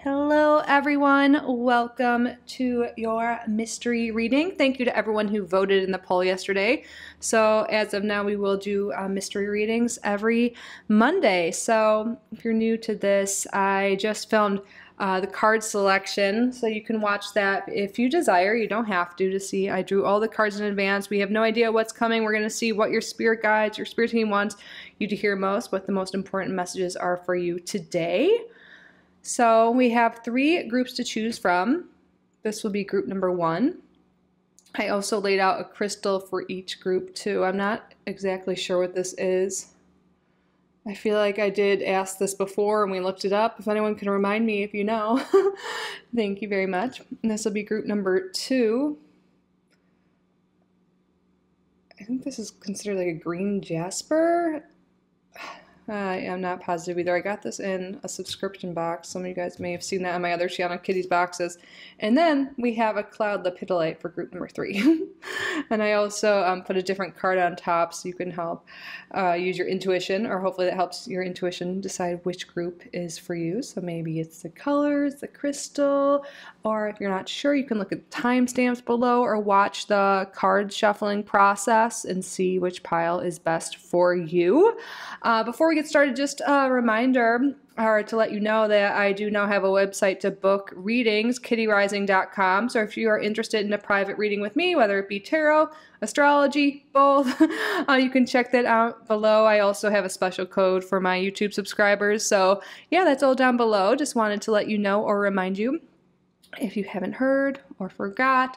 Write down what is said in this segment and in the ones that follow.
Hello everyone, welcome to your mystery reading. Thank you to everyone who voted in the poll yesterday. So as of now, we will do mystery readings every Monday. So if you're new to this, I just filmed the card selection, so you can watch that if you desire. You don't have to see. I drew all the cards in advance. We have no idea what's coming. We're going to see what your spirit guides, your spirit team wants you to hear most, what the most important messages are for you today. So we have 3 groups to choose from. This will be group number 1. I also laid out a crystal for each group too. I'm not exactly sure what this is. I feel like I did ask this before and we looked it up. If anyone can remind me if you know. Thank you very much. And this will be group number 2. I think this is considered like a green jasper. I am not positive either. I got this in a subscription box. Some of you guys may have seen that on my other channel, Kitty's Boxes. And then we have a cloud lepidolite for group number 3. And I also put a different card on top so you can help use your intuition, or hopefully that helps your intuition decide which group is for you. So maybe it's the colors, the crystal, or if you're not sure, you can look at the timestamps below or watch the card shuffling process and see which pile is best for you. Before we get started, just a reminder or to let you know that I do now have a website to book readings, kittyoutsidethebox.com. So if you are interested in a private reading with me, whether it be tarot, astrology, both, you can check that out below. I also have a special code for my YouTube subscribers. So yeah, that's all down below. Just wanted to let you know or remind you if you haven't heard or forgot.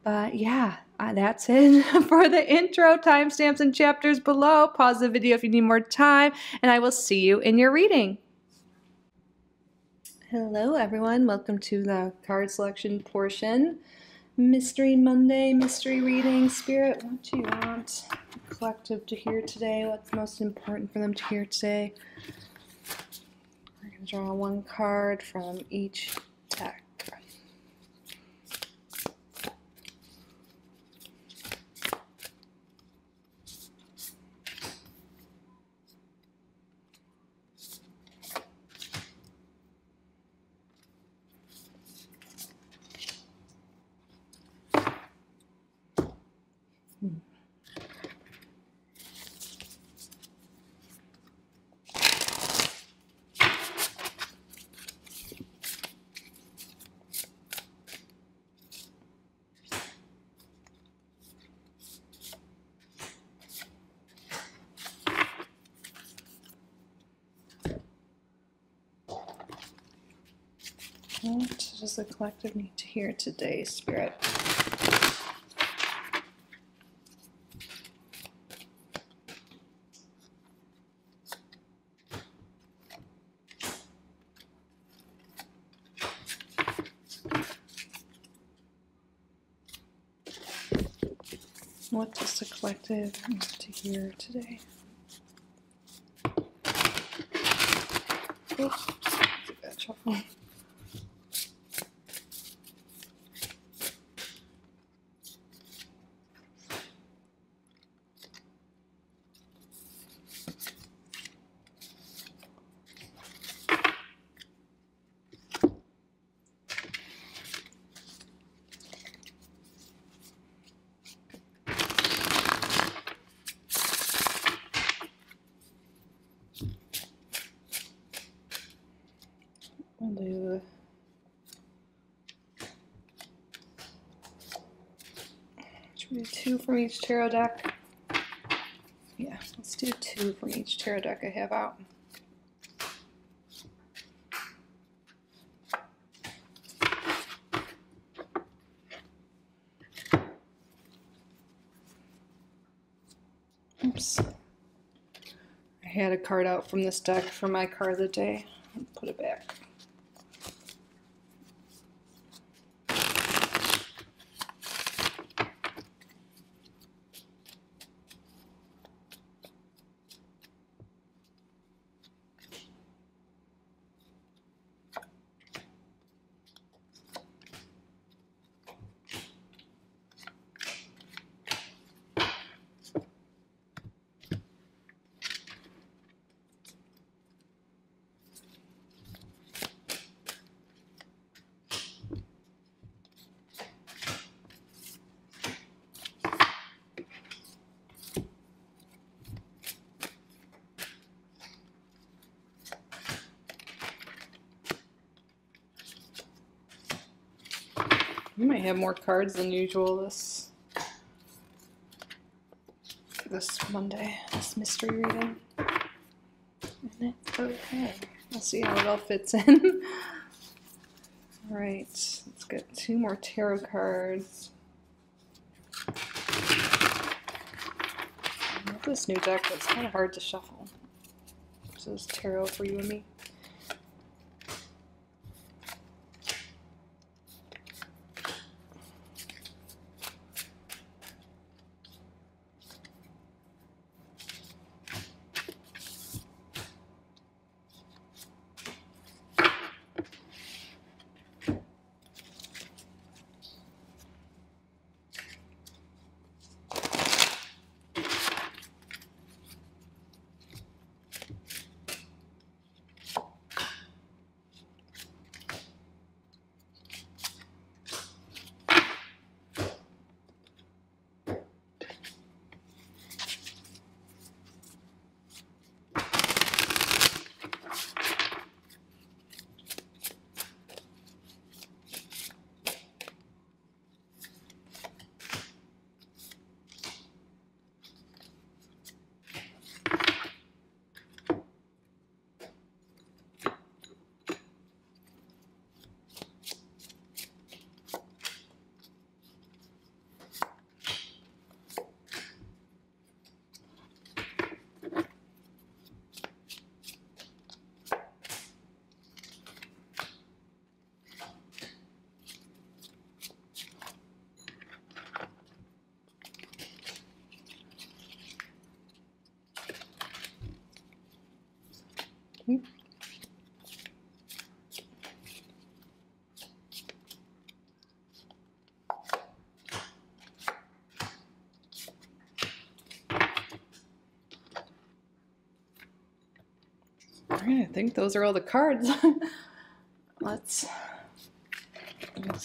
But yeah, that's it for the intro. Timestamps and chapters below. Pause the video if you need more time, and I will see you in your reading. Hello everyone, welcome to the card selection portion. Mystery Monday, mystery reading. Spirit, what do you want the collective to hear today? What's most important for them to hear today? We're going to draw 1 card from each deck. What does the collective need to hear today, Spirit? What does the collective need to hear today? Oops, bad shuffle. I'll do should we do 2 from each tarot deck? Yeah, let's do 2 from each tarot deck I have out. Oops. I had a card out from this deck for my card of the day. I'll put it back. You might have more cards than usual this Monday, this mystery reading. And it's okay. We'll see how it all fits in. All right, let's get 2 more tarot cards. I love this new deck, but it's kind of hard to shuffle. This is tarot for you and me. Alright, I think those are all the cards. It's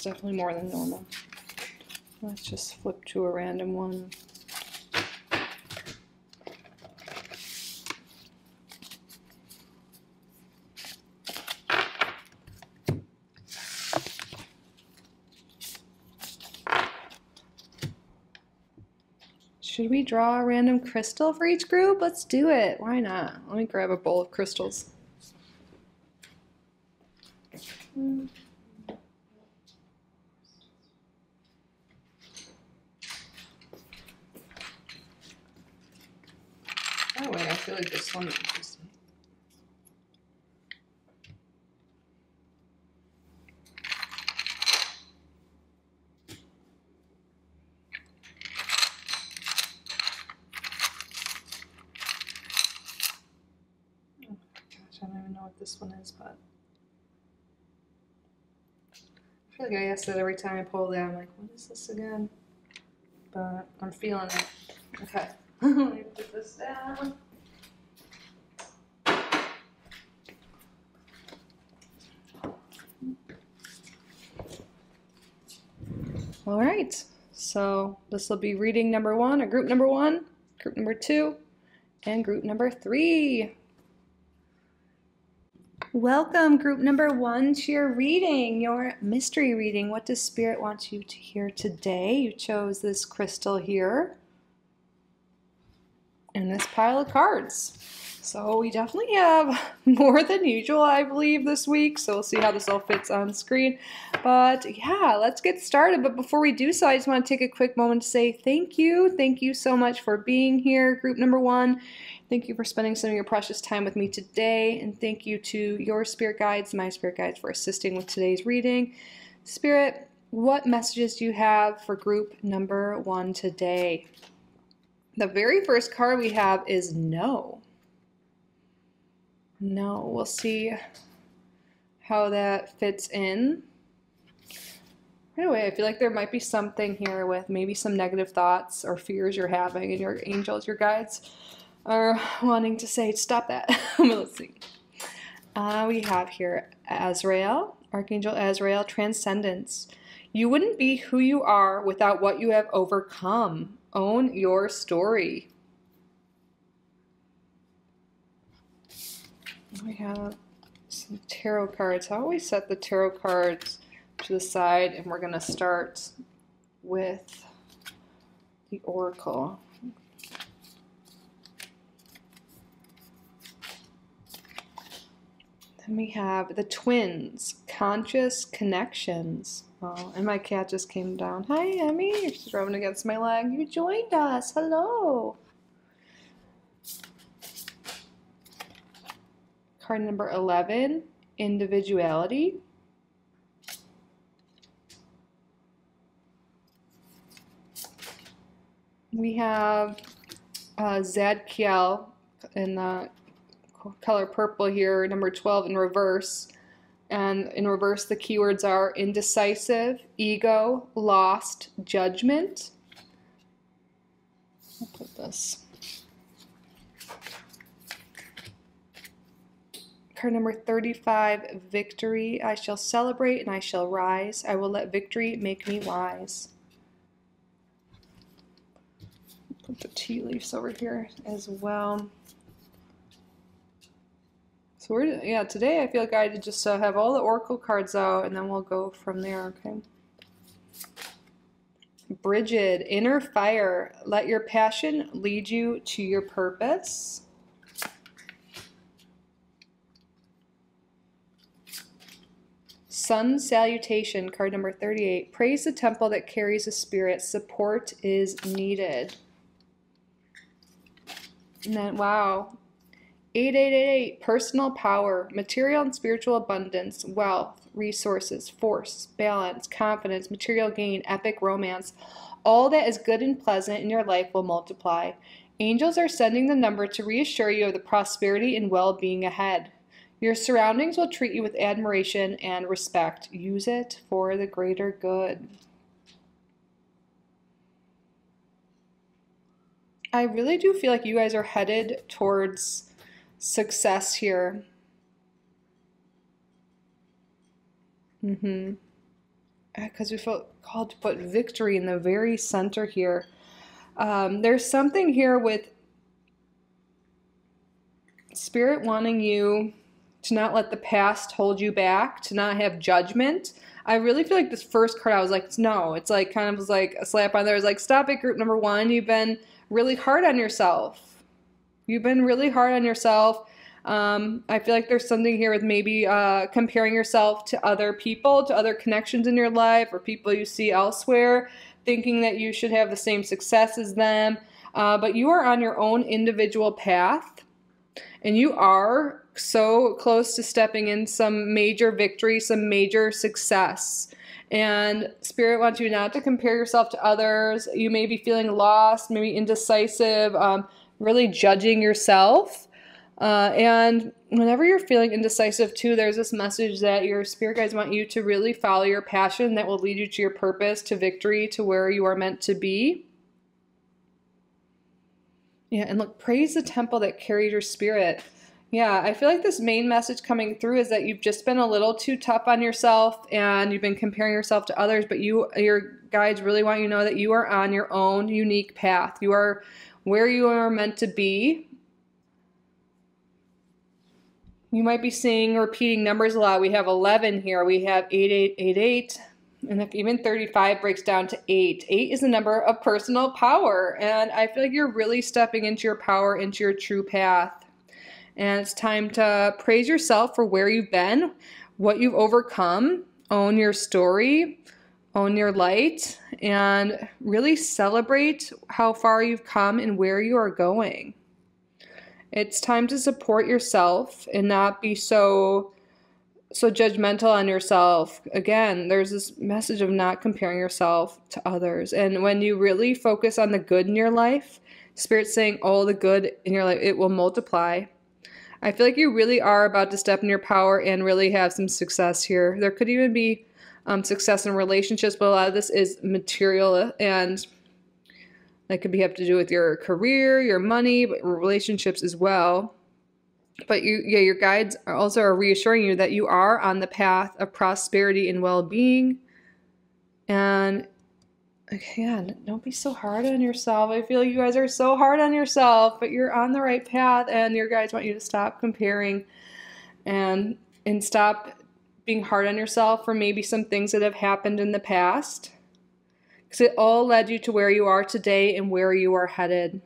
definitely more than normal. Let's just flip to a random one. Should we draw a random crystal for each group? Let's do it. Why not? Let me grab a bowl of crystals. Oh wait, I feel like this one is interesting. Oh gosh, I don't even know what this one is, but I feel like I ask that every time I pull that. I'm like, what is this again? But I'm feeling it. Okay. Let me put this down. All right. So this will be reading number 1, or group number 1, group number 2, and group number 3. Welcome, group number 1, to your reading, your mystery reading. What does Spirit want you to hear today? You chose this crystal here in this pile of cards. So we definitely have more than usual, I believe, this week. So we'll see how this all fits on screen. But yeah, let's get started. But before we do so, I just want to take a quick moment to say thank you. Thank you so much for being here, group number 1. Thank you for spending some of your precious time with me today. And thank you to your spirit guides, my spirit guides, for assisting with today's reading. Spirit, what messages do you have for group number 1 today? The very first card we have is no. No, we'll see how that fits in. Right away, I feel like there might be something here with maybe some negative thoughts or fears you're having, and your angels, your guides, are wanting to say, stop that. Let's see. We have here Azrael, Archangel Azrael, Transcendence. You wouldn't be who you are without what you have overcome. Own your story. We have some tarot cards. How do we set the tarot cards to the side, and we're going to start with the oracle. Then we have the twins, conscious connections. Oh, and my cat just came down. Hi, Emmy. She's rubbing against my leg. You joined us. Hello. Card number 11, individuality. We have Zadkiel in the color purple here, number 12 in reverse. And in reverse, the keywords are indecisive, ego, lost, judgment. I'll put this. Card number 35, victory. I shall celebrate and I shall rise. I will let victory make me wise. Put the tea leaves over here as well. So we're, today I feel like I just have all the oracle cards out, and then we'll go from there, okay? Brigid, inner fire. Let your passion lead you to your purpose. Sun salutation, card number 38. Praise the temple that carries a spirit. Support is needed. And then, wow. 8888, personal power, material and spiritual abundance, wealth, resources, force, balance, confidence, material gain, epic romance. All that is good and pleasant in your life will multiply. Angels are sending the number to reassure you of the prosperity and well-being ahead. Your surroundings will treat you with admiration and respect. Use it for the greater good. I really do feel like you guys are headed towards success here. Because we felt called to put victory in the very center here. There's something here with Spirit wanting you to not let the past hold you back, to not have judgment. I really feel like this first card, I was like, no, it's like kind of was like a slap on there. It's like, stop it, group number 1. You've been really hard on yourself. You've been really hard on yourself. I feel like there's something here with maybe comparing yourself to other people, to other connections in your life, or people you see elsewhere, thinking that you should have the same success as them. But you are on your own individual path, and you are so close to stepping in some major victory, some major success. And Spirit wants you not to compare yourself to others. You may be feeling lost, maybe indecisive, really judging yourself. And whenever you're feeling indecisive too, there's this message that your spirit guides want you to really follow your passion that will lead you to your purpose, to victory, to where you are meant to be. Yeah, and look, praise the temple that carried your spirit. Yeah, I feel like this main message coming through is that you've just been a little too tough on yourself and you've been comparing yourself to others, but your guides really want you to know that you are on your own unique path. You are where you are meant to be. You might be seeing repeating numbers a lot. We have 11 here. We have 8888. And if even 35 breaks down to 8. 8 is the number of personal power. And I feel like you're really stepping into your power, into your true path. And it's time to praise yourself for where you've been, what you've overcome, own your story, own your light, and really celebrate how far you've come and where you are going. It's time to support yourself and not be so judgmental on yourself. Again, there's this message of not comparing yourself to others. And when you really focus on the good in your life, Spirit's saying all the good in your life, it will multiply. I feel like you really are about to step in your power and really have some success here. There could even be success in relationships, but a lot of this is material, and that could have to do with your career, your money, but relationships as well. But your guides also are reassuring you that you are on the path of prosperity and well-being. And again, don't be so hard on yourself. I feel like you guys are so hard on yourself, but you're on the right path, and your guides want you to stop comparing and stop being hard on yourself for maybe some things that have happened in the past. Because it all led you to where you are today and where you are headed.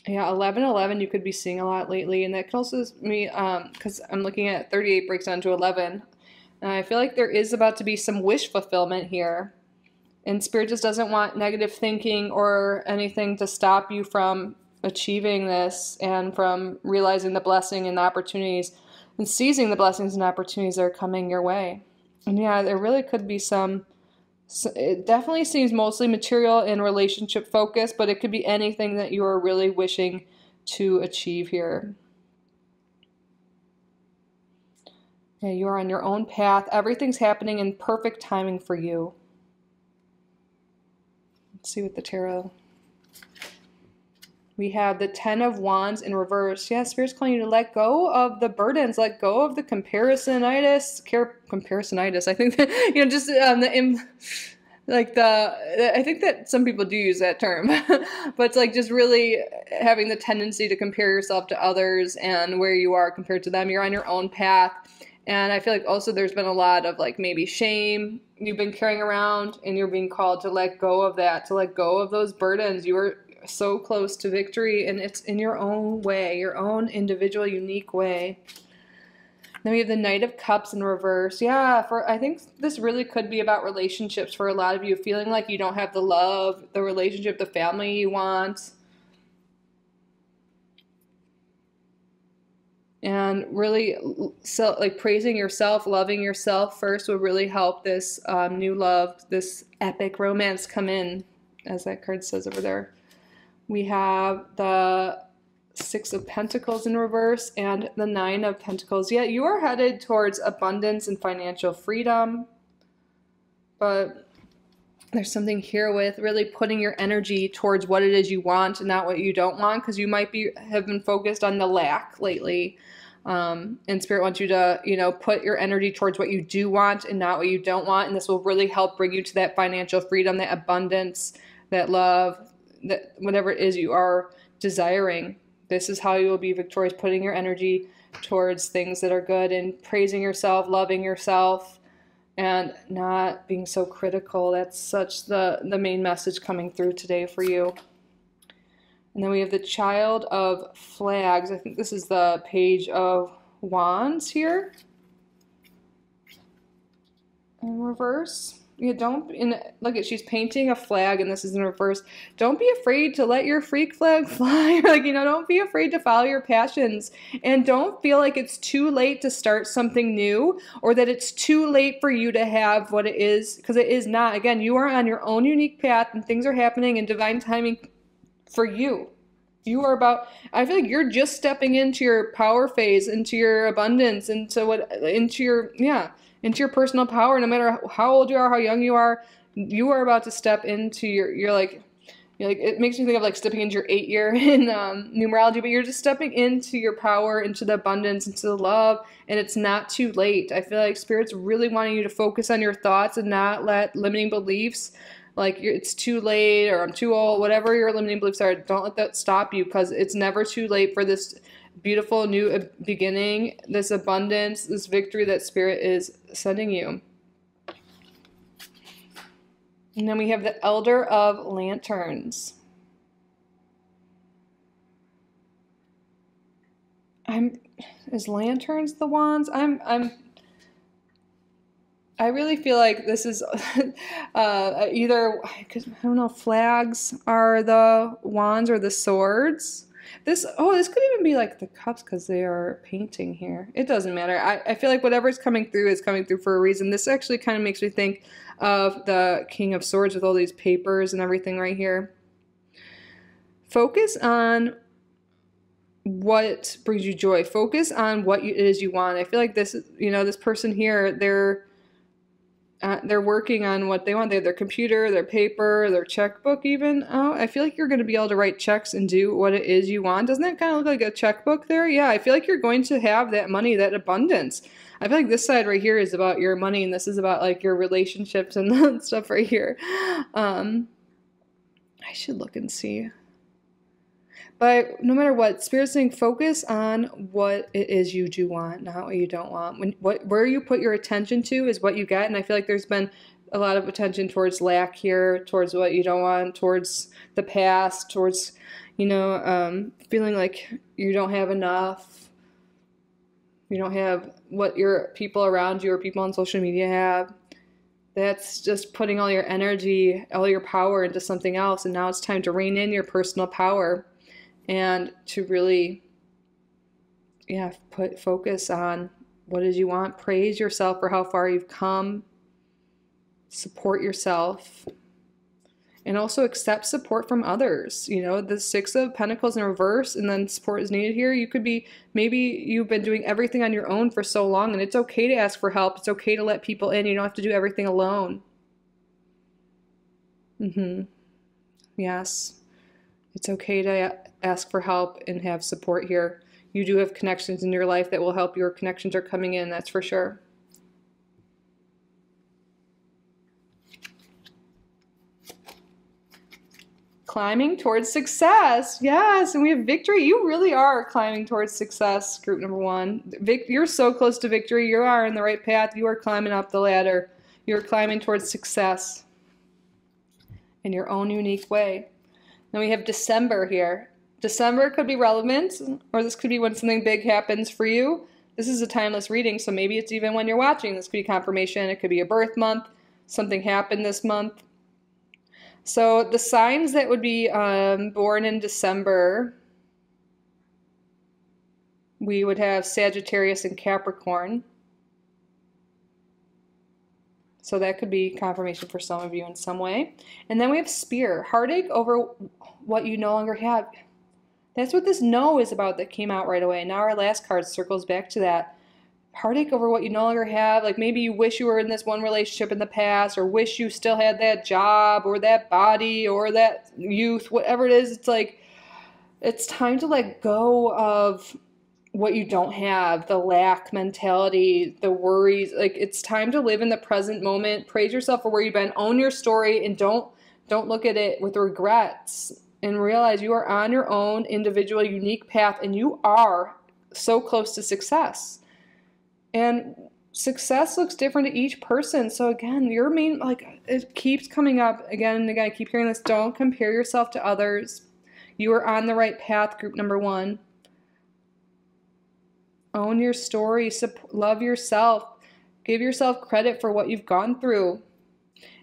Yeah, 1111 you could be seeing a lot lately, and that could also be because I'm looking at 38 breaks down to 11. And I feel like there is about to be some wish fulfillment here. And Spirit just doesn't want negative thinking or anything to stop you from achieving this and from realizing the blessing and the opportunities and seizing the blessings and opportunities that are coming your way. And yeah, there really could be some, it definitely seems mostly material and relationship focused, but it could be anything that you are really wishing to achieve here. Yeah, you are on your own path. Everything's happening in perfect timing for you. Let's see what the tarot. We have the 10 of Wands in reverse. Yeah, Spirit's calling you to let go of the burdens, let go of the comparisonitis. I think that, you know, just I think that some people do use that term, but it's like just really having the tendency to compare yourself to others and where you are compared to them. You're on your own path. And I feel like also there's been a lot of like maybe shame you've been carrying around, and you're being called to let go of that, to let go of those burdens. You are so close to victory, and it's in your own way, your own individual, unique way. Then we have the Knight of Cups in reverse. Yeah, I think this really could be about relationships for a lot of you, feeling like you don't have the love, the relationship, the family you want. And really, so like praising yourself, loving yourself first would really help this new love, this epic romance come in, as that card says over there. We have the 6 of Pentacles in reverse and the 9 of Pentacles. Yeah, you are headed towards abundance and financial freedom, but there's something here with really putting your energy towards what it is you want and not what you don't want, because you might have been focused on the lack lately. And Spirit wants you to, you know, put your energy towards what you do want and not what you don't want. And this will really help bring you to that financial freedom, that abundance, that love, that whatever it is you are desiring. This is how you will be victorious, putting your energy towards things that are good and praising yourself, loving yourself, and not being so critical. That's such the main message coming through today for you. And then we have the Child of Flags. I think this is the Page of Wands here in reverse. Yeah, look at, she's painting a flag, and this is in reverse. Don't be afraid to let your freak flag fly. Like, you know, don't be afraid to follow your passions, and don't feel like it's too late to start something new, or that it's too late for you to have what it is, because it is not. Again, you are on your own unique path, and things are happening in divine timing for you. You are I feel like you're just stepping into your power phase, into your abundance, into your personal power. No matter how old you are, how young you are about to step into you're like, it makes me think of like stepping into your 8 year in numerology, but you're just stepping into your power, into the abundance, into the love, and it's not too late. I feel like Spirit's really wanting you to focus on your thoughts and not let limiting beliefs, like it's too late or I'm too old, whatever your limiting beliefs are, don't let that stop you, because it's never too late for this beautiful new beginning, this abundance, this victory that Spirit is sending you. And then we have the Elder of Lanterns. Is Lanterns the wands? I really feel like this is either, because I don't know, flags are the wands or the swords. This could even be like the cups, because they are painting here. It doesn't matter. I feel like whatever's coming through is coming through for a reason. This actually kind of makes me think of the King of Swords with all these papers and everything right here. Focus on what brings you joy. Focus on what it is you want. I feel like this person here, they're working on what they want. They have their computer, their paper, their checkbook even. Oh, I feel like you're going to be able to write checks and do what it is you want. Doesn't that kind of look like a checkbook there? Yeah, I feel like you're going to have that money, that abundance. I feel like this side right here is about your money, and this is about like your relationships and stuff right here. I should look and see. But no matter what, Spirit's saying focus on what it is you do want, not what you don't want. Where you put your attention to is what you get. And I feel like there's been a lot of attention towards lack here, towards what you don't want, towards the past, towards, feeling like you don't have enough. You don't have what your people around you or people on social media have. That's just putting all your energy, all your power into something else. And now it's time to rein in your personal power and to really, focus on what it is you want. Praise yourself for how far you've come. Support yourself. And also accept support from others. The Six of Pentacles in reverse, and then support is needed here. You could be, maybe you've been doing everything on your own for so long, and it's okay to ask for help. It's okay to let people in. You don't have to do everything alone. Yes. It's okay to ask for help and have support here. You do have connections in your life that will help. Your connections are coming in, that's for sure. Climbing towards success. Yes, and we have victory. You really are climbing towards success, group number 1. You're so close to victory. You are on the right path. You are climbing up the ladder. You're climbing towards success in your own unique way. Then we have December here. December could be relevant, or this could be when something big happens for you. This is a timeless reading, so maybe it's even when you're watching. This could be confirmation. It could be a birth month. Something happened this month. So the signs that would be born in December, we would have Sagittarius and Capricorn. So that could be confirmation for some of you in some way. And then we have Spear, heartache over what you no longer have. That's what this no is about that came out right away. Now our last card circles back to that. Heartache over what you no longer have. Like maybe you wish you were in this one relationship in the past, or wish you still had that job or that body or that youth, whatever it is. It's like, it's time to let go of what you don't have, the lack mentality, the worries. Like it's time to live in the present moment. Praise yourself for where you've been. Own your story, and don't look at it with regrets, and realize you are on your own individual unique path, and you are so close to success. And success looks different to each person. So again, your main, it keeps coming up again and again. I keep hearing this. Don't compare yourself to others. You are on the right path, group number 1. Own your story. Love yourself. Give yourself credit for what you've gone through.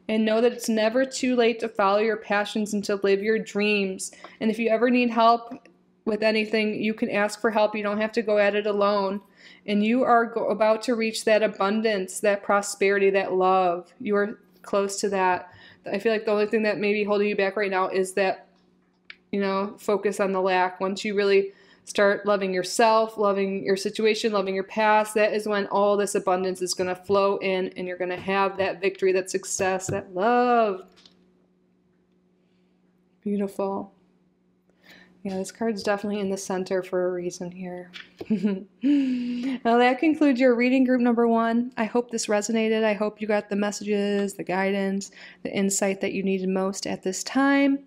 And know that it's never too late to follow your passions and to live your dreams. And if you ever need help with anything, you can ask for help. You don't have to go at it alone. And you are about to reach that abundance, that prosperity, that love. You are close to that. I feel like the only thing that may be holding you back right now is that, focus on the lack. Once you really start loving yourself, loving your situation, loving your past, that is when all this abundance is going to flow in, and you're going to have that victory, that success, that love. Beautiful. Yeah, this card's definitely in the center for a reason here. Well, that concludes your reading, group number 1. I hope this resonated. I hope you got the messages, the guidance, the insight that you needed most at this time.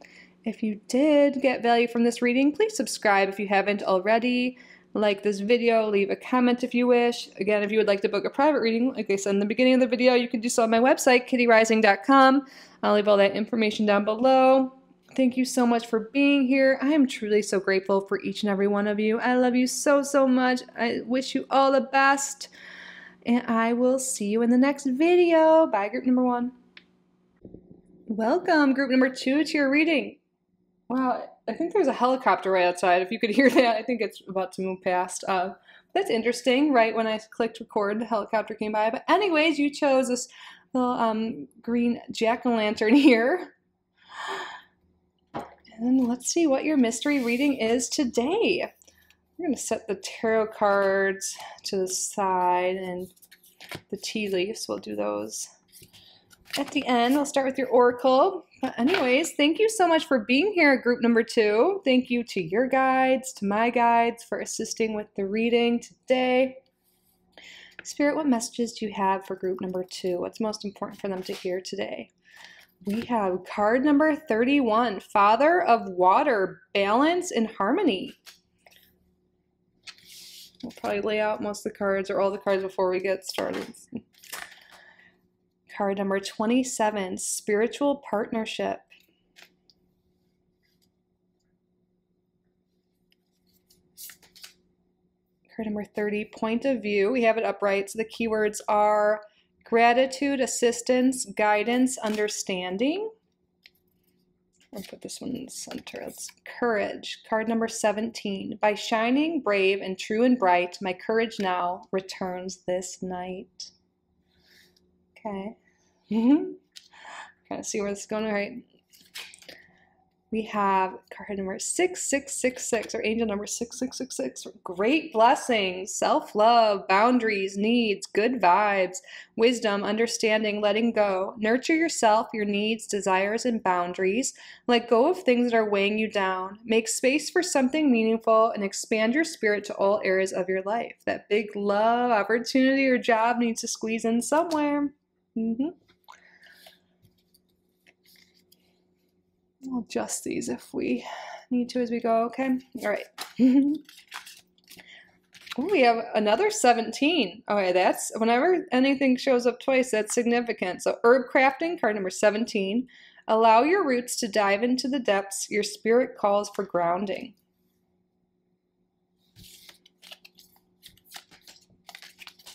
If you did get value from this reading, please subscribe if you haven't already. Like this video, leave a comment if you wish. Again, if you would like to book a private reading, like I said in the beginning of the video, you can do so on my website, kittyoutsidethebox.com. I'll leave all that information down below. Thank you so much for being here. I am truly so grateful for each and every one of you. I love you so, so much. I wish you all the best. And I will see you in the next video. Bye, group number 1. Welcome, group number 2, to your reading. Wow, I think there's a helicopter right outside. If you could hear that, I think it's about to move past. That's interesting. Right when I clicked record, the helicopter came by. But anyways, you chose this little green jack-o'-lantern here. And let's see what your mystery reading is today. We're going to set the tarot cards to the side, and the tea leaves, we'll do those at the end. We'll start with your oracle. But anyways, thank you so much for being here at group number 2. Thank you to your guides, to my guides, for assisting with the reading today. Spirit, what messages do you have for group number 2? What's most important for them to hear today? We have card number 31, Father of Water, Balance and Harmony. We'll probably lay out most of the cards or all the cards before we get started. Card number 27, Spiritual Partnership. Card number 30, Point of View. We have it upright, so the keywords are gratitude, assistance, guidance, understanding. I'll put this one in the center. It's courage. Card number 17. By shining brave and true and bright, my courage now returns this night. Okay. Kind of see where this is going. All right. We have card number 6666, or angel number 6666. Great blessings, self-love, boundaries, needs, good vibes, wisdom, understanding, letting go. Nurture yourself, your needs, desires, and boundaries. Let go of things that are weighing you down. Make space for something meaningful and expand your spirit to all areas of your life. That big love, opportunity, or job needs to squeeze in somewhere. We'll adjust these if we need to as we go, okay? All right. Ooh, we have another 17. Okay, that's, whenever anything shows up twice, that's significant. So herb crafting, card number 17. Allow your roots to dive into the depths. Your spirit calls for grounding.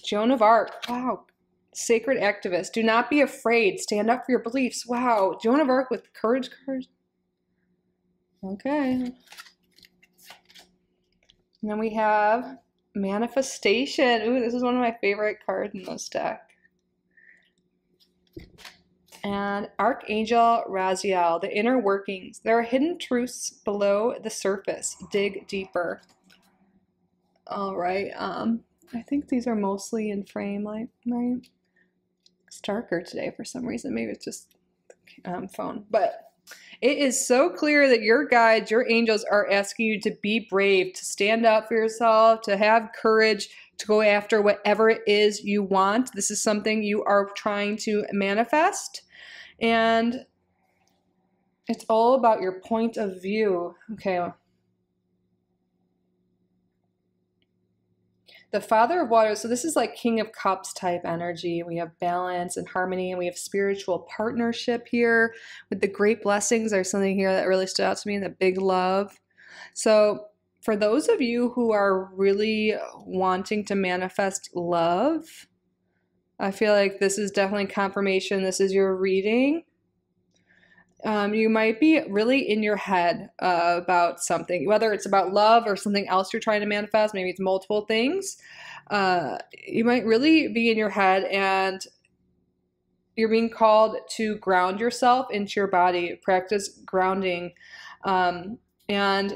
Joan of Arc. Wow. Sacred activist. Do not be afraid. Stand up for your beliefs. Wow. Joan of Arc with courage cards. Okay. And then we have manifestation. Ooh, this is one of my favorite cards in this deck. And Archangel Raziel, the inner workings. There are hidden truths below the surface. Dig deeper. All right. I think these are mostly in frame, like, right? It's darker today for some reason. Maybe it's just phone. But it is so clear that your guides, your angels are asking you to be brave, to stand up for yourself, to have courage, to go after whatever it is you want. This is something you are trying to manifest. And it's all about your point of view. Okay. The Father of Water, so this is like King of Cups type energy. We have balance and harmony, and we have spiritual partnership here with the great blessings. There's something here that really stood out to me, the big love. So for those of you who are really wanting to manifest love, I feel like this is definitely confirmation. This is your reading. You might be really in your head about something, whether it's about love or something else you're trying to manifest. Maybe it's multiple things. You might really be in your head and you're being called to ground yourself into your body, practice grounding. And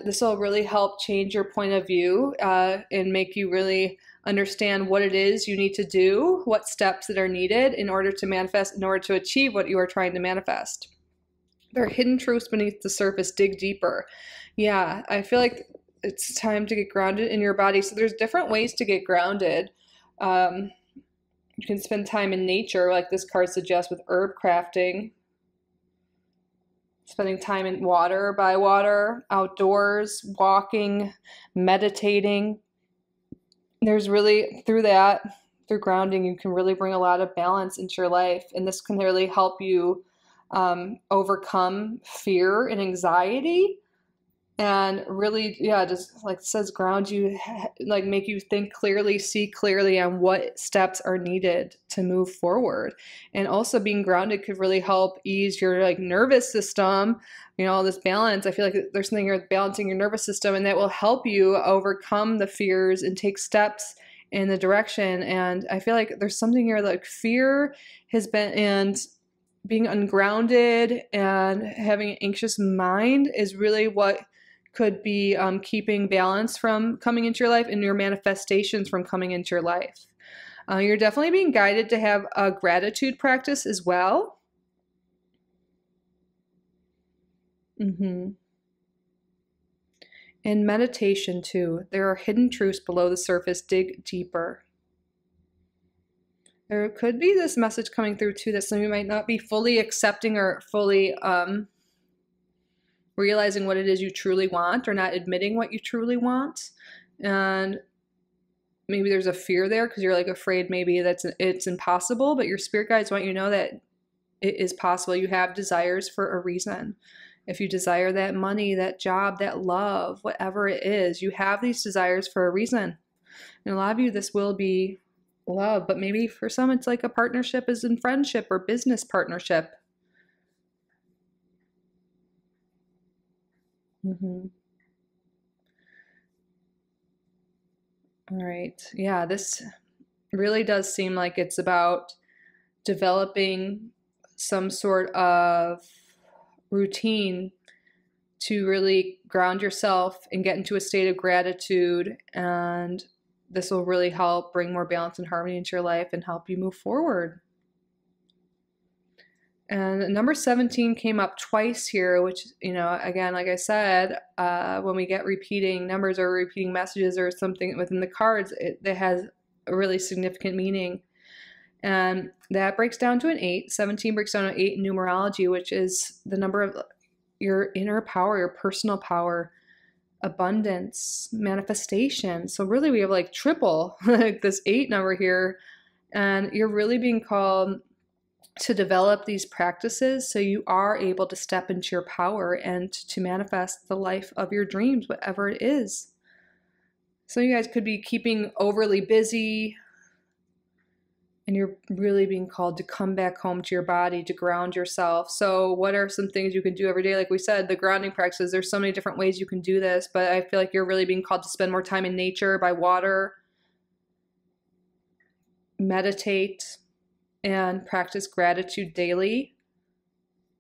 this will really help change your point of view and make you really understand what it is you need to do, what steps that are needed in order to manifest, in order to achieve what you are trying to manifest. There are hidden truths beneath the surface. Dig deeper. Yeah, I feel like it's time to get grounded in your body. So there's different ways to get grounded. You can spend time in nature, like this card suggests, with herb crafting. Spending time in water, by water, outdoors, walking, meditating. There's really, through that, through grounding, you can really bring a lot of balance into your life. And this can really help you overcome fear and anxiety, and really, yeah, just like it says, ground you, like make you think clearly, see clearly on what steps are needed to move forward. And also being grounded could really help ease your like nervous system, you know, all this balance. I feel like there's something here with balancing your nervous system, and that will help you overcome the fears and take steps in the direction. And I feel like there's something here like fear has been, and being ungrounded and having an anxious mind is really what could be keeping balance from coming into your life and your manifestations from coming into your life. You're definitely being guided to have a gratitude practice as well. And meditation too. There are hidden truths below the surface. Dig deeper. There could be this message coming through too that some of you might not be fully accepting or fully realizing what it is you truly want, or not admitting what you truly want. And maybe there's a fear there because you're like afraid maybe it's impossible, but your spirit guides want you to know that it is possible. You have desires for a reason. If you desire that money, that job, that love, whatever it is, you have these desires for a reason. And a lot of you, this will be love, but maybe for some it's like a partnership as in friendship or business partnership. All right. Yeah, this really does seem like it's about developing some sort of routine to really ground yourself and get into a state of gratitude, and this will really help bring more balance and harmony into your life and help you move forward. And number 17 came up twice here, which, you know, again, like I said, when we get repeating numbers or repeating messages or something within the cards, it has a really significant meaning. And that breaks down to an 8. 17 breaks down to 8 in numerology, which is the number of your inner power, your personal power, abundance, manifestation. So really we have like triple like this 8 number here, and you're really being called to develop these practices so you are able to step into your power and to manifest the life of your dreams, whatever it is. So you guys could be keeping overly busy, and you're really being called to come back home to your body, to ground yourself. So what are some things you can do every day? Like we said, the grounding practices, there's so many different ways you can do this, but I feel like you're really being called to spend more time in nature, by water, meditate, and practice gratitude daily.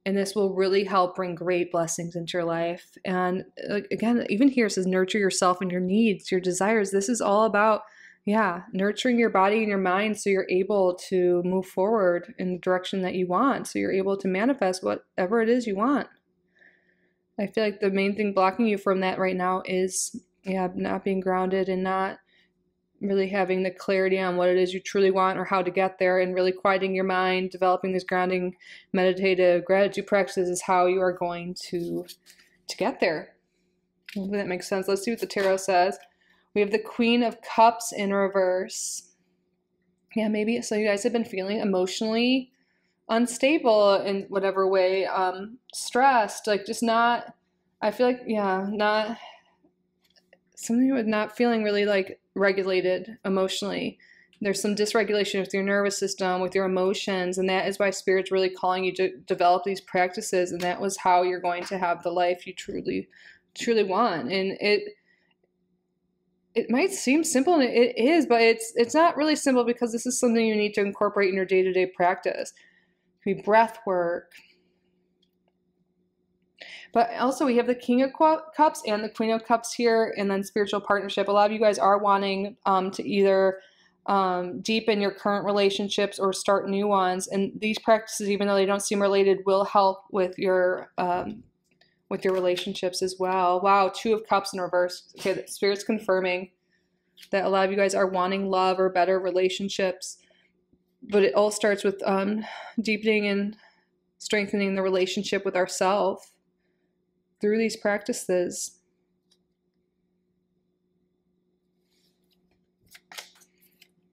And this will really help bring great blessings into your life. And again, even here it says nurture yourself and your needs, your desires. This is all about, nurturing your body and your mind so you're able to move forward in the direction that you want. So you're able to manifest whatever it is you want. I feel like the main thing blocking you from that right now is, not being grounded and not really having the clarity on what it is you truly want or how to get there, and really quieting your mind, developing these grounding, meditative gratitude practices is how you are going to get there. Hopefully that makes sense. Let's see what the tarot says. We have the Queen of Cups in reverse. Yeah, maybe so you guys have been feeling emotionally unstable in whatever way, stressed, like just not, I feel like, not something with not feeling really like regulated emotionally. There's some dysregulation with your nervous system, with your emotions, and that is why Spirit's really calling you to develop these practices, and that was how you're going to have the life you truly want. And it might seem simple, and it is, but it's not really simple, because this is something you need to incorporate in your day-to-day practice. It could be breath work. But also we have the King of Cups and the Queen of Cups here, and then spiritual partnership. A lot of you guys are wanting to either deepen your current relationships or start new ones. And these practices, even though they don't seem related, will help with your relationships as well. Wow, 2 of Cups in reverse. Okay, the Spirit's confirming that a lot of you guys are wanting love or better relationships. But it all starts with deepening and strengthening the relationship with ourselves through these practices.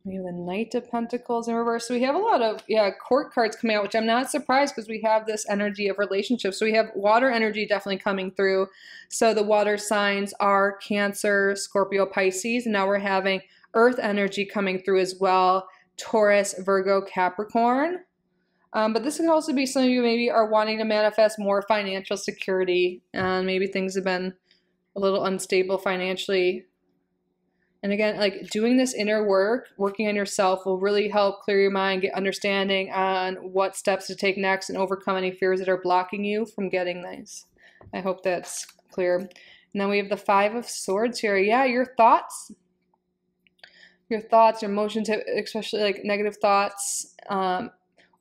We have the Knight of Pentacles in reverse. So we have a lot of, court cards coming out, which I'm not surprised, because we have this energy of relationships. So we have water energy definitely coming through. So the water signs are Cancer, Scorpio, Pisces. And now we're having earth energy coming through as well. Taurus, Virgo, Capricorn. But this could also be some of you maybe are wanting to manifest more financial security, and maybe things have been a little unstable financially. And again, like doing this inner work, working on yourself, will really help clear your mind, get understanding on what steps to take next, and overcome any fears that are blocking you from getting these. I hope that's clear. And then we have the 5 of Swords here. Yeah, your thoughts, your emotions, especially like negative thoughts,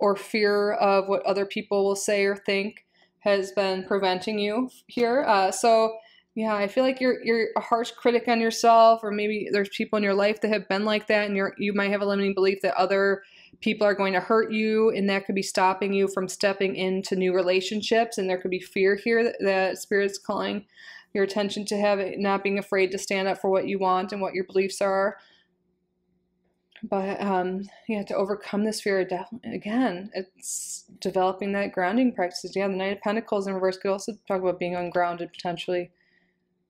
or fear of what other people will say or think, has been preventing you here. I feel like you're a harsh critic on yourself, or maybe there's people in your life that have been like that, and you might have a limiting belief that other people are going to hurt you, and that could be stopping you from stepping into new relationships. And there could be fear here that Spirit's calling your attention to, have it, not being afraid to stand up for what you want and what your beliefs are. But yeah, to overcome this fear, again, it's developing that grounding practices. Yeah, the Knight of Pentacles in reverse could also talk about being ungrounded, potentially.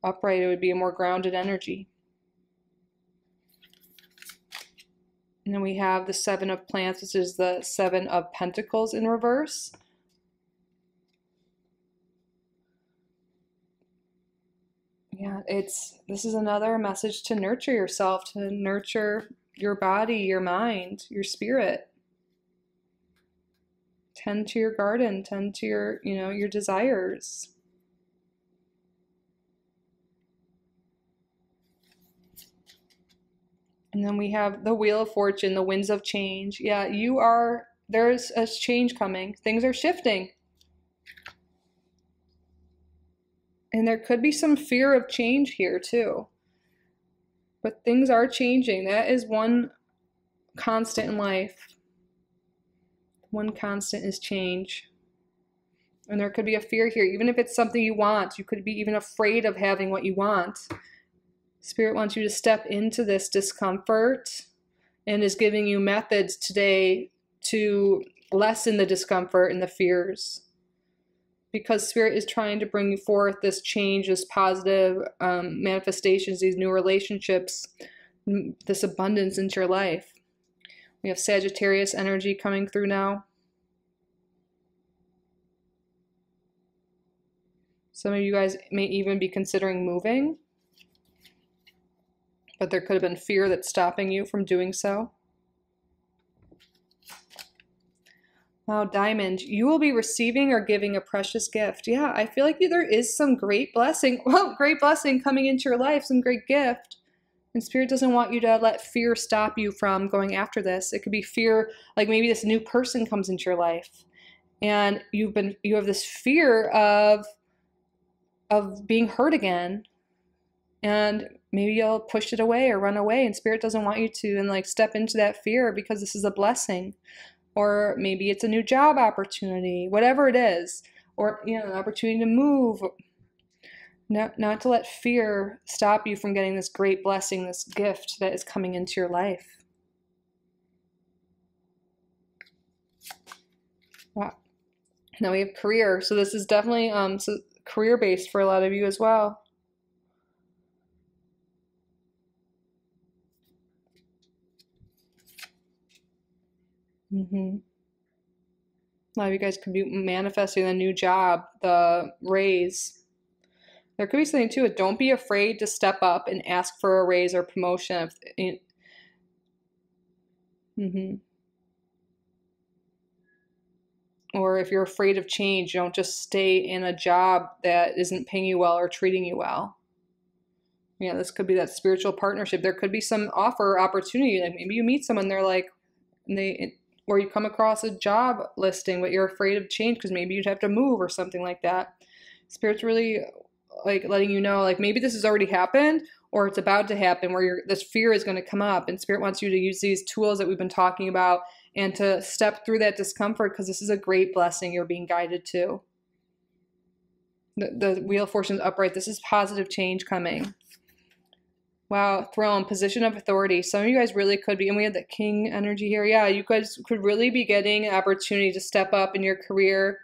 Upright, it would be a more grounded energy. And then we have the Seven of Plants, which is the Seven of Pentacles in reverse. Yeah, this is another message to nurture yourself, to nurture your body, your mind, your spirit. Tend to your garden, tend to your, your desires. And then we have the Wheel of Fortune, the winds of change. Yeah, there's a change coming. Things are shifting. And there could be some fear of change here too. But things are changing. That is one constant in life. One constant is change. And there could be a fear here. Even if it's something you want, you could be even afraid of having what you want. Spirit wants you to step into this discomfort and is giving you methods today to lessen the discomfort and the fears. Because Spirit is trying to bring forth this change, this positive manifestations, these new relationships, this abundance into your life. We have Sagittarius energy coming through now. Some of you guys may even be considering moving, but there could have been fear that's stopping you from doing so. Wow, Diamond, you will be receiving or giving a precious gift. Yeah, I feel like there is some great blessing. Well, great blessing coming into your life, some great gift. And Spirit doesn't want you to let fear stop you from going after this. It could be fear, like maybe this new person comes into your life, and you have this fear of being hurt again, and maybe you'll push it away or run away. And Spirit doesn't want you to and step into that fear, because this is a blessing. Or maybe it's a new job opportunity, whatever it is, or an opportunity to move. Not to let fear stop you from getting this great blessing, this gift that is coming into your life. Wow. Now we have career. So this is definitely career-based for a lot of you as well. A lot of you guys could be manifesting a new job, the raise. There could be something too. Don't be afraid to step up and ask for a raise or promotion. Or if you're afraid of change, don't just stay in a job that isn't paying you well or treating you well. Yeah, this could be that spiritual partnership. There could be some offer opportunity. Like maybe you meet someone, they're like, or you come across a job listing, but you're afraid of change because maybe you'd have to move or something like that. Spirit's really letting you know, maybe this has already happened or it's about to happen, where this fear is going to come up, and Spirit wants you to use these tools that we've been talking about and to step through that discomfort, because this is a great blessing you're being guided to. The Wheel of Fortune is upright. This is positive change coming. Wow, Throne, position of authority. Some of you guys really could be, and we have the King energy here. Yeah, you guys could really be getting an opportunity to step up in your career,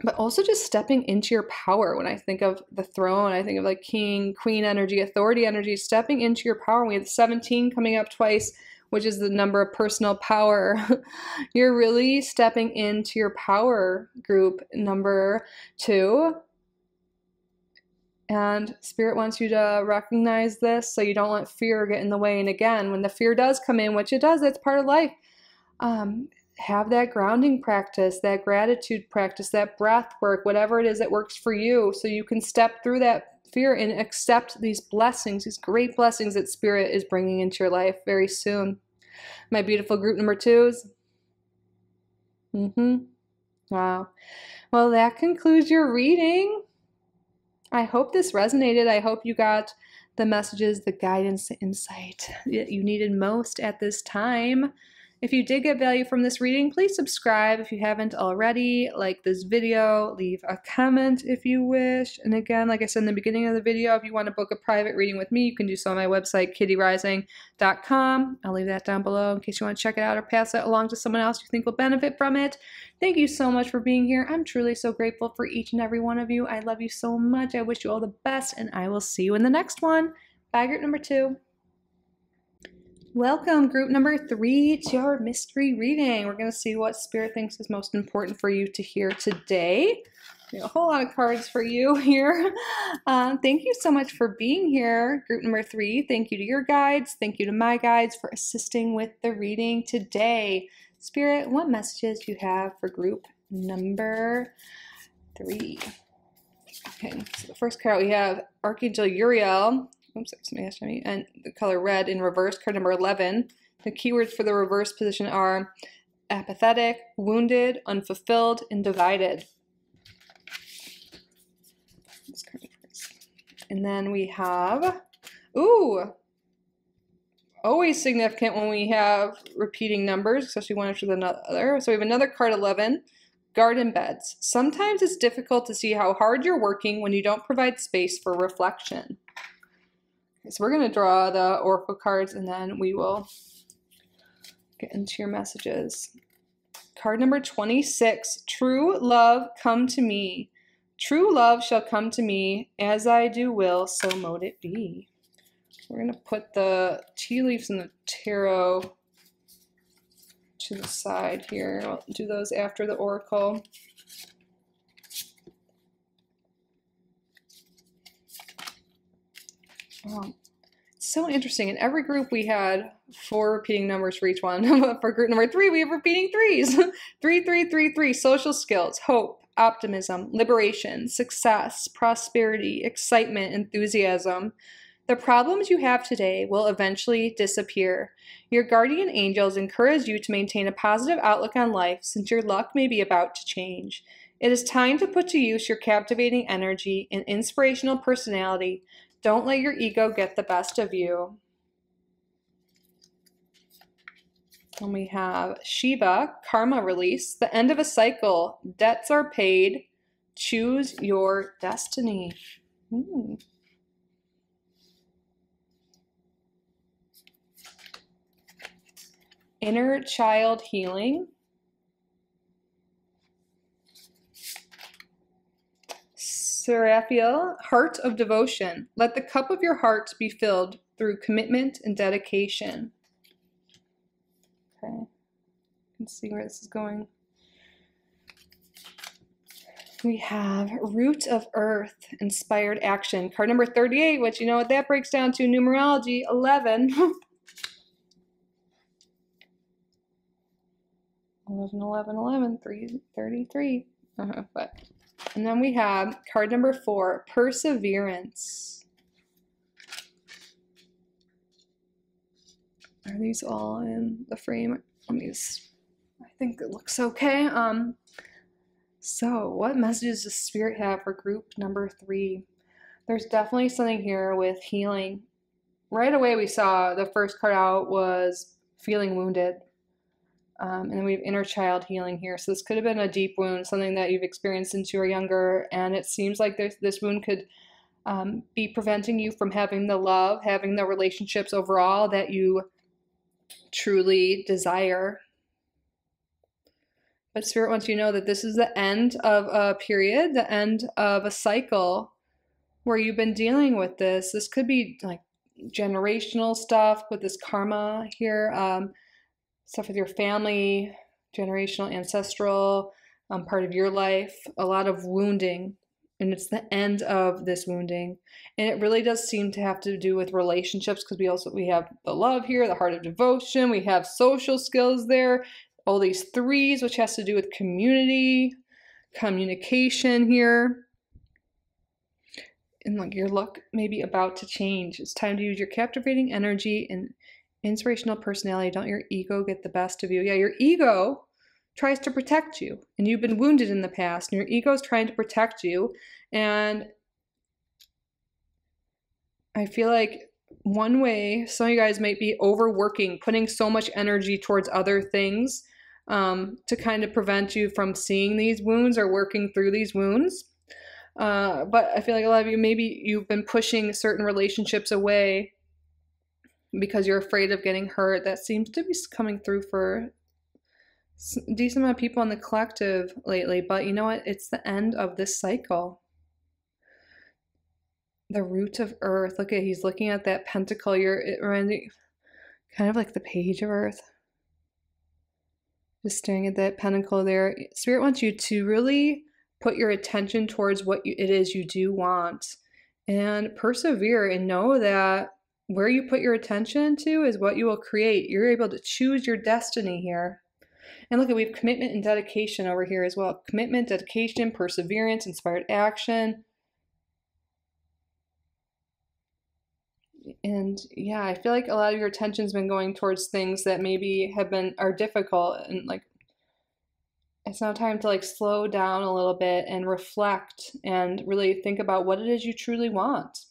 but also just stepping into your power. When I think of the Throne, I think of King, Queen energy, authority energy, stepping into your power. We have 17 coming up twice, which is the number of personal power. You're really stepping into your power group, number 2. And Spirit wants you to recognize this so you don't let fear get in the way. And again, when the fear does come in, which it does, it's part of life, have that grounding practice, that gratitude practice, that breath work, whatever it is that works for you, so you can step through that fear and accept these blessings, these great blessings that Spirit is bringing into your life very soon. My beautiful group number 2s. Wow. Well, that concludes your reading. I hope this resonated. I hope you got the messages, the guidance, the insight that you needed most at this time. If you did get value from this reading, please subscribe if you haven't already, like this video, leave a comment if you wish. And again, like I said in the beginning of the video, if you want to book a private reading with me, you can do so on my website, kittyoutsidethebox.com. I'll leave that down below in case you want to check it out or pass it along to someone else you think will benefit from it. Thank you so much for being here. I'm truly so grateful for each and every one of you. I love you so much. I wish you all the best, and I will see you in the next one. Bye, group number 2. Welcome, group number 3, to our mystery reading. We're going to see what Spirit thinks is most important for you to hear today. We have a whole lot of cards for you here. Thank you so much for being here, group number 3. Thank you to your guides. Thank you to my guides for assisting with the reading today. Spirit, what messages do you have for group number 3? Okay, so the first card we have Archangel Uriel. Oops, and the color red in reverse, card number 11. The keywords for the reverse position are apathetic, wounded, unfulfilled, and divided. And then we have, always significant when we have repeating numbers, especially one after another. So we have another card 11, garden beds. Sometimes it's difficult to see how hard you're working when you don't provide space for reflection. So we're going to draw the oracle cards and then we will get into your messages. Card number 26, true love come to me. True love shall come to me, as I do will, so mote it be. We're going to put the tea leaves and the tarot to the side here. I'll do those after the oracle. It's so interesting. In every group we had 4 repeating numbers for each one. But for group number 3, we have repeating 3s. 3, 3, 3, 3. Social skills, hope, optimism, liberation, success, prosperity, excitement, enthusiasm. The problems you have today will eventually disappear. Your guardian angels encourage you to maintain a positive outlook on life since your luck may be about to change. It is time to put to use your captivating energy and inspirational personality. Don't let your ego get the best of you. And we have Shiva, karma release, the end of a cycle. Debts are paid. Choose your destiny. Inner child healing. Seraphiel, heart of devotion. Let the cup of your heart be filled through commitment and dedication. Okay, you can see where this is going. We have root of earth, inspired action. Card number 38, which you know what that breaks down to, numerology 11. 11, 11, 11, 3, 33. And then we have card number 4, perseverance. Are these all in the frame? Let me just, I think it looks okay. So what messages does Spirit have for group number 3? There's definitely something here with healing. Right away we saw the first card out was feeling wounded. And then we have inner child healing here. So this could have been a deep wound, something that you've experienced since you were younger. And it seems like this wound could be preventing you from having the love, having the relationships overall that you truly desire. But Spirit wants you to know that this is the end of a period, the end of a cycle where you've been dealing with this. This could be like generational stuff with this karma here. Stuff with your family, generational, ancestral, part of your life, a lot of wounding, and it's the end of this wounding. And it really does seem to have to do with relationships, because we have the love here, the heart of devotion, we have social skills there, all these 3s, which has to do with community, communication here. And like your luck may be about to change. It's time to use your captivating energy and inspirational personality. Don't your ego get the best of you. Yeah, your ego tries to protect you, and you've been wounded in the past, and your ego is trying to protect you. And I feel like one way some of you guys might be overworking, putting so much energy towards other things to kind of prevent you from seeing these wounds or working through these wounds. But I feel like a lot of you, maybe you've been pushing certain relationships away because you're afraid of getting hurt. That seems to be coming through for a decent amount of people in the collective lately. But you know what? It's the end of this cycle. The root of earth. Look at, he's looking at that pentacle. It reminds me kind of like the page of earth. Just staring at that pentacle there. Spirit wants you to really put your attention towards what it is you do want and persevere and know that where you put your attention to is what you will create. You're able to choose your destiny here. And look, we have commitment and dedication over here as well. Commitment, dedication, perseverance, inspired action. And yeah, I feel like a lot of your attention's been going towards things that maybe are difficult, and like it's now time to like slow down a little bit and reflect and really think about what it is you truly want.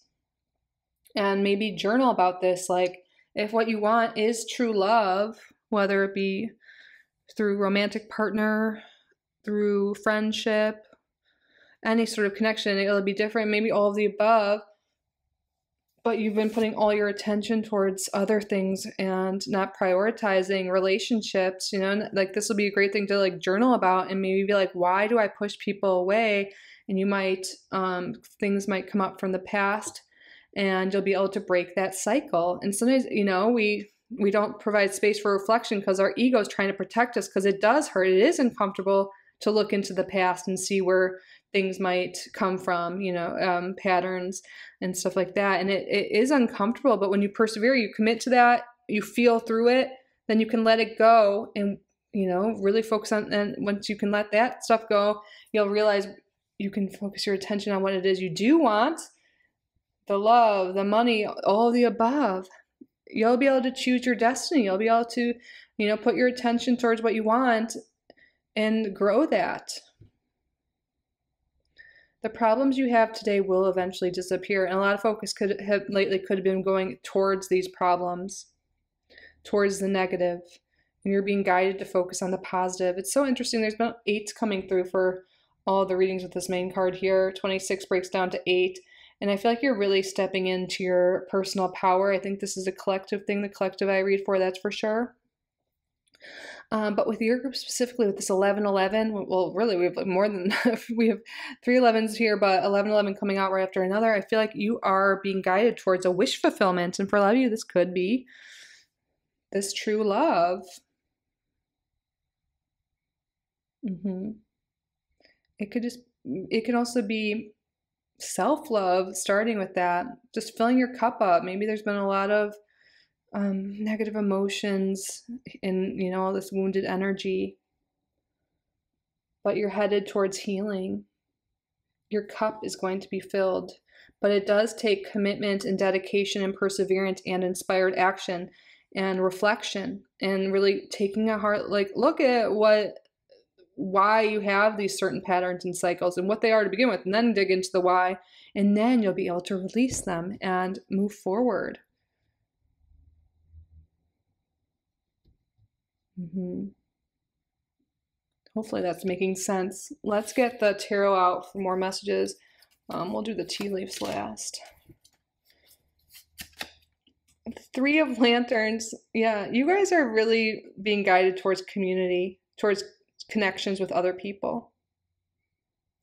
And maybe journal about this, like if what you want is true love, whether it be through romantic partner, through friendship, any sort of connection, it'll be different, maybe all of the above. But you've been putting all your attention towards other things and not prioritizing relationships, you know, like this will be a great thing to like journal about and maybe be like, why do I push people away? And you might, things might come up from the past and you'll be able to break that cycle. And sometimes, you know, we don't provide space for reflection because our ego is trying to protect us because it does hurt. It is uncomfortable to look into the past and see where things might come from, you know, patterns and stuff like that. And it is uncomfortable, but when you persevere, you commit to that, you feel through it, then you can let it go and, you know, really focus on, and once you can let that stuff go, you'll realize you can focus your attention on what it is you do want, the love, the money, all of the above. You'll be able to choose your destiny. You'll be able to, you know, put your attention towards what you want and grow that. The problems you have today will eventually disappear. And a lot of focus could have been going towards these problems, towards the negative. And you're being guided to focus on the positive. It's so interesting. There's been 8 coming through for all the readings with this main card here. 26 breaks down to 8. And I feel like you're really stepping into your personal power. I think this is a collective thing, the collective I read for, that's for sure. But with your group specifically, with this 1111, well, really, we have more than, we have 3 11s here, but 1111 coming out right after another. I feel like you are being guided towards a wish fulfillment. And for a lot of you, this could be this true love. It can also be self-love, starting with that, just filling your cup up. Maybe there's been a lot of negative emotions and, you know, all this wounded energy, but you're headed towards healing. Your cup is going to be filled, but it does take commitment and dedication and perseverance and inspired action and reflection and really taking a hard, like, look at why you have these certain patterns and cycles and what they are to begin with, and then dig into the why, and then you'll be able to release them and move forward. Hopefully that's making sense. Let's get the tarot out for more messages. We'll do the tea leaves last. 3 of Lanterns. Yeah, you guys are really being guided towards community, towards connections with other people.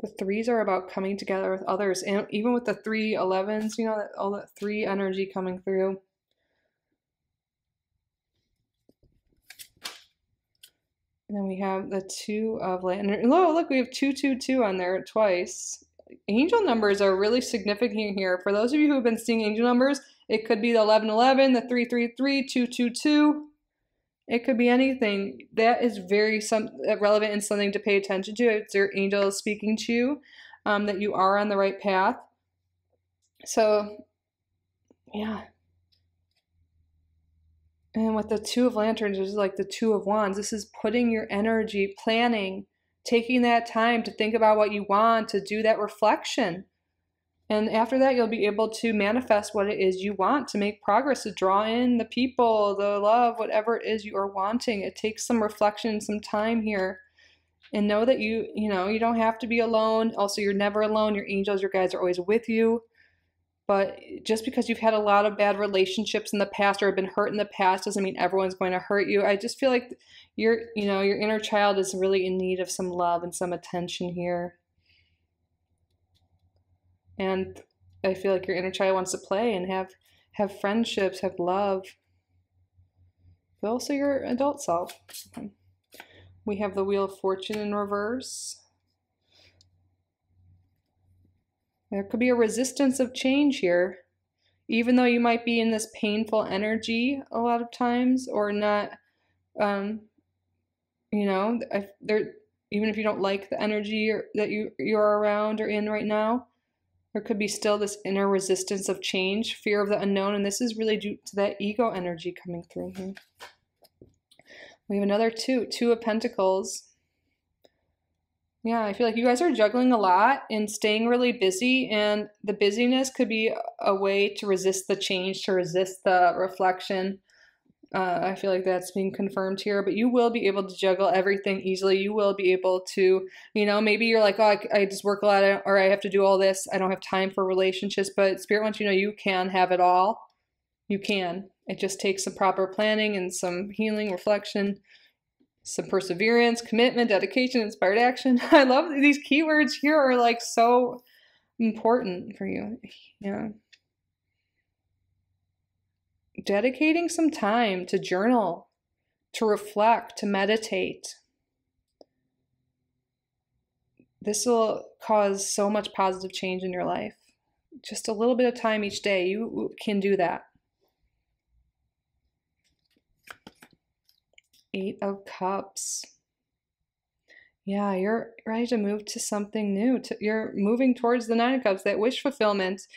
The 3s are about coming together with others, and even with the 3 11s, you know, all that 3 energy coming through. And then we have the 2 of Lanterns. Oh, look, we have 222 on there twice. Angel numbers are really significant here. For those of you who have been seeing angel numbers, it could be the 1111, the 333, 222. It could be anything. That is very relevant and something to pay attention to. It's your angel is speaking to you, that you are on the right path. So, yeah. And with the 2 of Lanterns, this is like the 2 of Wands. This is putting your energy, planning, taking that time to think about what you want, to do that reflection. And after that, you'll be able to manifest what it is you want, to make progress, to draw in the people, the love, whatever it is you are wanting. It takes some reflection, some time here. And know that you don't have to be alone. Also, you're never alone. Your angels, your guides are always with you. But just because you've had a lot of bad relationships in the past or have been hurt in the past doesn't mean everyone's going to hurt you. I just feel like your inner child is really in need of some love and some attention here. And I feel like your inner child wants to play and have friendships, have love. But also your adult self. We have the Wheel of Fortune in reverse. There could be a resistance of change here. Even though you might be in this painful energy a lot of times, or not, even if you don't like the energy that you're around or in right now, there could be still this inner resistance of change, fear of the unknown, and this is really due to that ego energy coming through here. We have another two of Pentacles. Yeah, I feel like you guys are juggling a lot and staying really busy, and the busyness could be a way to resist the change, to resist the reflection. I feel like that's being confirmed here, but you will be able to juggle everything easily. You will be able to, maybe you're like, oh, I just work a lot, or I have to do all this. I don't have time for relationships, but Spirit wants you to know you can have it all. You can. It just takes some proper planning and some healing, reflection, some perseverance, commitment, dedication, inspired action. I love these keywords here are like so important for you. Yeah. Dedicating some time to journal, to reflect, to meditate. This will cause so much positive change in your life. Just a little bit of time each day, you can do that. 8 of Cups. Yeah, you're ready to move to something new. You're moving towards the 9 of Cups, that wish fulfillment.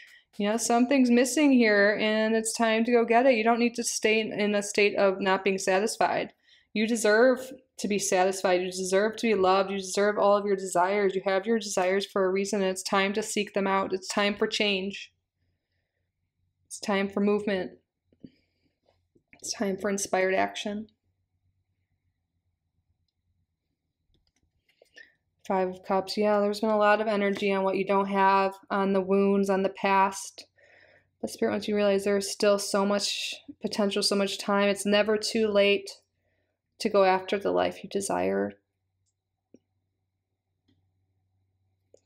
Something's missing here and it's time to go get it. You don't need to stay in a state of not being satisfied. You deserve to be satisfied. You deserve to be loved. You deserve all of your desires. You have your desires for a reason, and it's time to seek them out. It's time for change. It's time for movement. It's time for inspired action. 5 of Cups. Yeah, there's been a lot of energy on what you don't have, on the wounds, on the past. But Spirit wants you to realize there's still so much potential, so much time. It's never too late to go after the life you desire.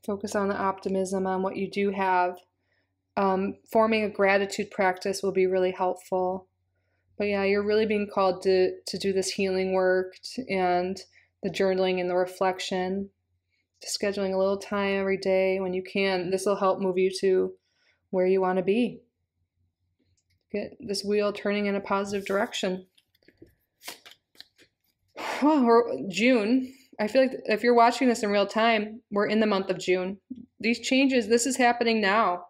Focus on the optimism, on what you do have. Forming a gratitude practice will be really helpful. But yeah, you're really being called to do this healing work and the journaling and the reflection. Just scheduling a little time every day when you can. This will help move you to where you want to be. Get this wheel turning in a positive direction. Well, June. I feel like if you're watching this in real time, we're in the month of June. These changes, this is happening now.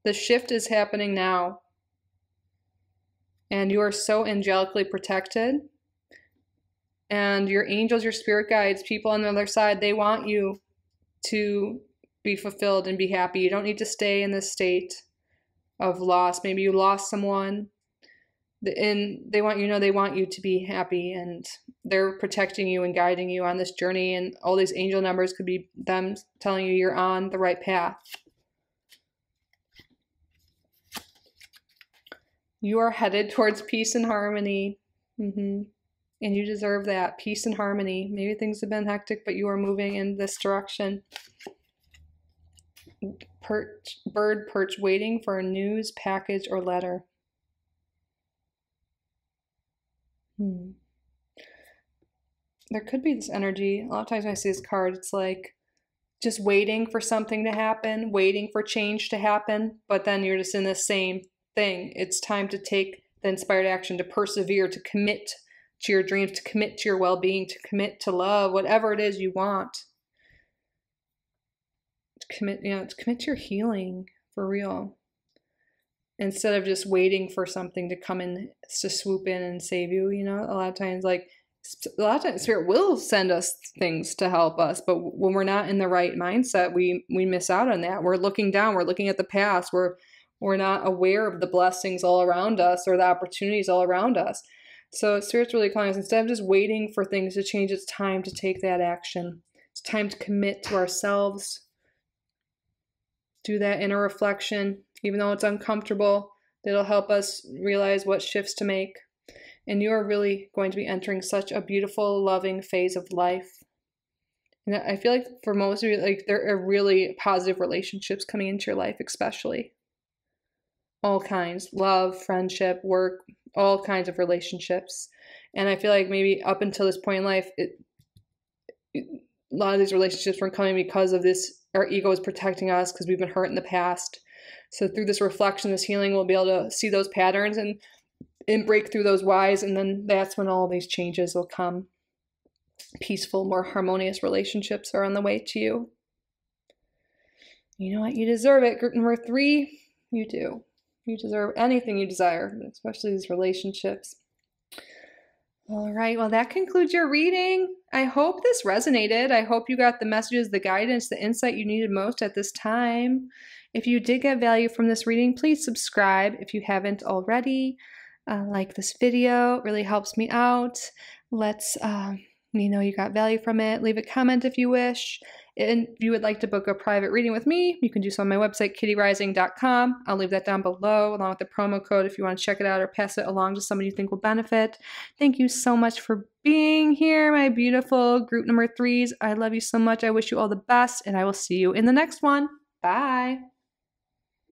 The shift is happening now. And you are so angelically protected. And your angels, your spirit guides, people on the other side, they want you to be fulfilled and be happy. You don't need to stay in this state of loss. Maybe you lost someone, and they want you to be happy, and they're protecting you and guiding you on this journey, and all these angel numbers could be them telling you you're on the right path. You are headed towards peace and harmony. And you deserve that. Peace and harmony. Maybe things have been hectic, but you are moving in this direction. Bird perch, waiting for a news, package, or letter. There could be this energy. A lot of times when I see this card, it's like just waiting for something to happen, waiting for change to happen, but then you're just in the same thing. It's time to take the inspired action, to persevere, to commit to your dreams, to commit to your well-being, to commit to love, whatever it is you want. To commit to your healing for real. Instead of just waiting for something to come in, to swoop in and save you, a lot of times, like, A lot of times Spirit will send us things to help us, but when we're not in the right mindset, we miss out on that. We're looking down, we're looking at the past, we're not aware of the blessings all around us or the opportunities all around us. So Spirit's really calling us, instead of just waiting for things to change, it's time to take that action. It's time to commit to ourselves. Do that inner reflection, even though it's uncomfortable. That'll help us realize what shifts to make. And you are really going to be entering such a beautiful, loving phase of life. And I feel like for most of you, like, there are really positive relationships coming into your life, especially. All kinds. Love, friendship, work, all kinds of relationships. And I feel like maybe up until this point in life, a lot of these relationships weren't coming because of this. Our ego is protecting us because we've been hurt in the past. So through this reflection, this healing, we'll be able to see those patterns and break through those whys, and then that's when all these changes will come. Peaceful, more harmonious relationships are on the way to you. You know what? You deserve it. Group number 3, you do. You deserve anything you desire, especially these relationships. All right, well, that concludes your reading. I hope this resonated. I hope you got the messages, the guidance, the insight you needed most at this time. If you did get value from this reading, please subscribe if you haven't already. Like this video, it really helps me out. Let's me know you got value from it. Leave a comment if you wish. And if you would like to book a private reading with me, you can do so on my website, kittyoutsidethebox.com. I'll leave that down below along with the promo code if you want to check it out or pass it along to somebody you think will benefit. Thank you so much for being here, my beautiful group number 3s. I love you so much. I wish you all the best, and I will see you in the next one. Bye.